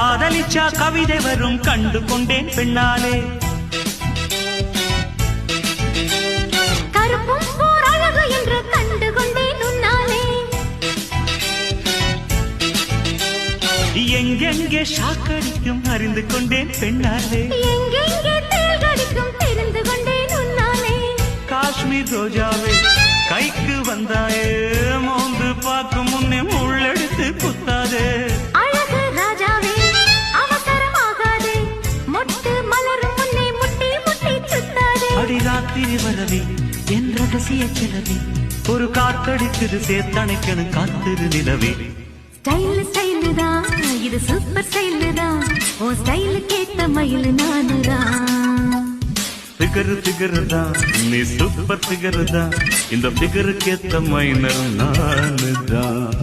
காதலிச்சா கவிதை வரும் கண்டு கொண்டேன் பெண்ணாலே. கருப்பும் போர் அழகு என்று கண்டு கொண்டேன் உன்னாலே. எங்கெங்கே ஷாக்கடிக்கும் அறிந்து கொண்டேன் பெண்ணாலே. எங்கெங்கே தேள் கடிக்கும் தெரிந்து கொண்டேன் உன்னாலே. காஷ்மீர் ரோஜாவே கைக்கு வந்தாயே, மோந்து பார்க்கும் முன்னே முள்ளெடுத்து குத்தாதே. அழகு ராஜாவே அவசரமாகாதே, மொட்டு மலரும் முன்னே முட்டி முட்டி சுத்தாதே. அடிராத்திரி வரவே என் ரகசிய கிளவி, ஒரு காத்தடிக்குது சேர்த்தணைக்கணும் காத்திரு நிலவே. ஸ்டைல் ஸ்டைலு தான் இது, சூப்பர் ஸ்டைலு தான், ஓ ஸ்டைலுக்கு ஏத்த மயில் நானுதான். ஃபிகரு ஃபிகரு தான் நீ சூப்பர் ஃபிகரு தான், இந்த ஃபிகருக்கு ஏத்த மைனர் நானு தான்.